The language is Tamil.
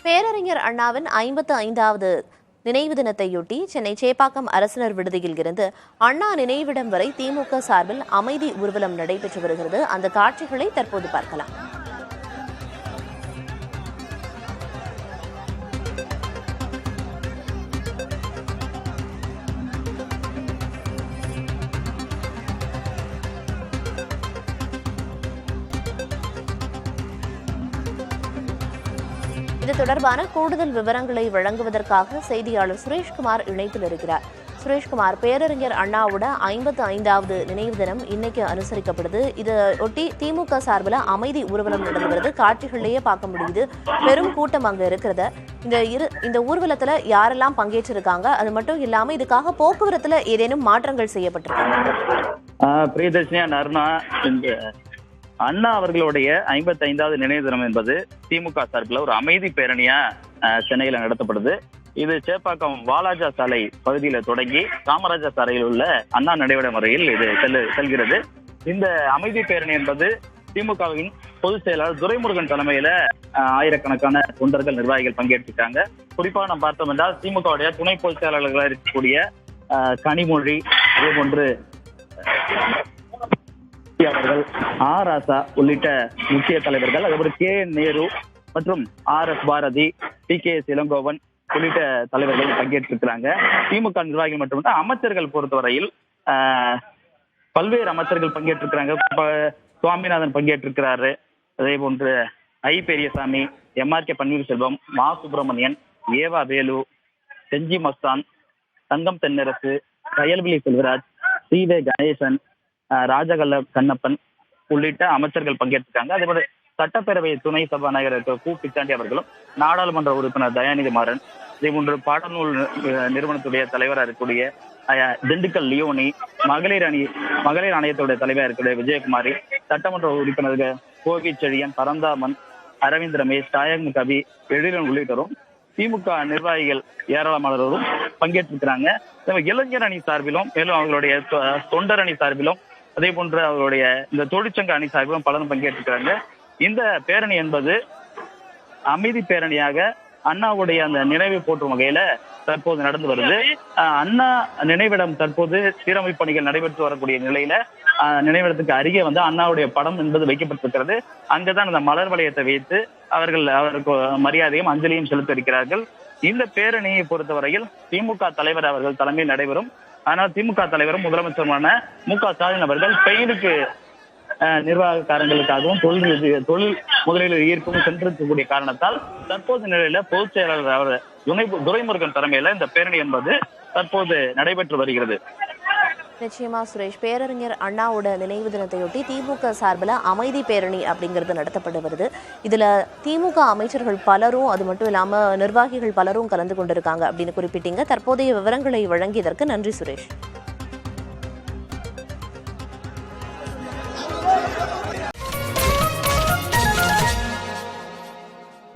பேரறிஞர் அண்ணாவின் 55வது நினைவு தினத்தையொட்டி சென்னை சேப்பாக்கம் அரசினர் விடுதியில் இருந்து அண்ணா நினைவிடம் வரை திமுக சார்பில் அமைதி ஊர்வலம் நடைபெற்று வருகிறது. அந்த காட்சிகளை தற்போது பார்க்கலாம். இது தொடர்பான கூடுதல் விவரங்களை வழங்குவதற்காக செய்தியாளர் சுரேஷ்குமார் இணைப்பில் இருக்கிறார். சுரேஷ்குமார், பேரறிஞர் அண்ணாவோட 55வது நினைவு தினம் இன்னைக்கு அனுசரிக்கப்படுது. இதையொட்டி திமுக சார்பில் அமைதி ஊர்வலம் நடந்து வருது. காட்சிகள்லயே பார்க்க முடியுது, பெரும் கூட்டம் அங்க இருக்கிறத. இந்த ஊர்வலத்துல யாரெல்லாம் பங்கேற்றிருக்காங்க, அது மட்டும் இல்லாம இதுக்காக போக்குவரத்துல ஏதேனும் மாற்றங்கள் செய்யப்பட்டிருக்காங்க? பிரியதர்ஷினியா அருணா, அண்ணா அவர்களுடைய 55வது நினைவு தினம் என்பது திமுக சார்பில் ஒரு அமைதி பேரணியா சென்னையில நடத்தப்படுது. இது சேப்பாக்கம் வாலாஜா சாலை பகுதியில தொடங்கி காமராஜர் சாலையில் உள்ள அண்ணா நினைவிடம் வரையில் இது செல்கிறது. இந்த அமைதி பேரணி என்பது திமுகவின் பொதுச் செயலாளர் துரைமுருகன் தலைமையில ஆயிரக்கணக்கான தொண்டர்கள் நிர்வாகிகள் பங்கேற்றிருக்காங்க. குறிப்பாக நாம் பார்த்தோம் என்றால் திமுகவுடைய துணை பொதுச் செயலாளர்களாக இருக்கக்கூடிய கனிமொழி, அதே போன்று அவர்கள் ராசா உள்ளிட்ட முக்கிய தலைவர்கள், அதேபோல நேரு மற்றும் பாரதி, இளங்கோவன் உள்ளிட்ட தலைவர்கள் பங்கேற்றிருக்கிறாங்க. திமுக நிர்வாகிகள் மட்டுமல்ல, அமைச்சர்கள் பொறுத்தவரையில் பல்வேறு அமைச்சர்கள் பங்கேற்றிருக்கிறாங்க. சுவாமிநாதன் பங்கேற்றிருக்கிறாரு. அதே போன்று பெரியசாமி, MRK பன்னீர்செல்வம், மா சுப்பிரமணியன், ஏவா வேலு, செஞ்சி மஸ்தான், தங்கம் தென்னரசு, கயல்விழி செல்வராஜ், சி.வே. கணேசன், ராஜகல்ல கண்ணப்பன் உள்ளிட்ட அமைச்சர்கள் பங்கேற்றிருக்காங்க. அதே போல சட்டப்பேரவை துணை சபாநாயகர் கு. பிச்சாண்டி அவர்களும், நாடாளுமன்ற உறுப்பினர் தயாநிதி மாறன், இதே போன்று பாடநூல் நிறுவனத்துடைய தலைவராக இருக்கக்கூடிய திண்டுக்கல் லியோனி, மகளிர் ஆணையத்துடைய தலைவராக இருக்கக்கூடிய விஜயகுமாரி, சட்டமன்ற உறுப்பினர்கள் கோவி செழியன், பரந்தாமன், அரவிந்த் ரமேஷ், தாயகம் கவி, எழிலன் உள்ளிட்டோரும், திமுக நிர்வாகிகள் ஏராளமானவரும் பங்கேற்றிருக்கிறாங்க. இளைஞர் அணி சார்பிலும், மேலும் அவர்களுடைய தொண்டர் அணி சார்பிலும், அதே போன்று அவர்களுடைய இந்த தொழிற்சங்க அணி சார்பிலும் பலரும் பங்கேற்றிருக்கிறாங்க. இந்த பேரணி என்பது அமைதி பேரணியாக அண்ணாவுடைய அந்த நினைவை போற்றும் வகையில தற்போது நடந்து வருது. அண்ணா நினைவிடம் தற்போது சீரமைப்பு பணிகள் நடைபெற்று வரக்கூடிய நிலையில நினைவிடத்துக்கு அருகே அண்ணாவுடைய படம் என்பது வைக்கப்பட்டிருக்கிறது. அங்குதான் அந்த மலர் வளையத்தை வைத்து அவருக்கு மரியாதையும் அஞ்சலியும் செலுத்த இருக்கிறார்கள். இந்த பேரணியை பொறுத்தவரையில் திமுக தலைவர் அவர்கள் தலைமையில் நடைபெறும். ஆனால் திமுக தலைவரும் முதலமைச்சருமான மு.க. ஸ்டாலின் அவர்கள் பெயினுக்கு நிர்வாகக்காரங்களுக்காகவும் தொழில் முதலீடு ஈர்ப்பும் சென்றிருக்கக்கூடிய காரணத்தால் தற்போது நிலையில பொதுச் செயலாளர் அவர் துரைமுருகன் தலைமையில இந்த பேரணி என்பது தற்போது நடைபெற்று வருகிறது. நிச்சயமா சுரேஷ், பேரறிஞர் அண்ணாவோட நினைவு தினத்தையொட்டி திமுக சார்பில் அமைதி பேரணி அப்படிங்கிறது நடத்தப்பட்டு வருது. இதுல திமுக அமைச்சர்கள் பலரும், அது மட்டும் இல்லாம நிர்வாகிகள் பலரும் கலந்து கொண்டிருக்காங்க அப்படின்னு குறிப்பிட்டீங்க. தற்போதைய விவரங்களை வழங்கியதற்கு நன்றி சுரேஷ்.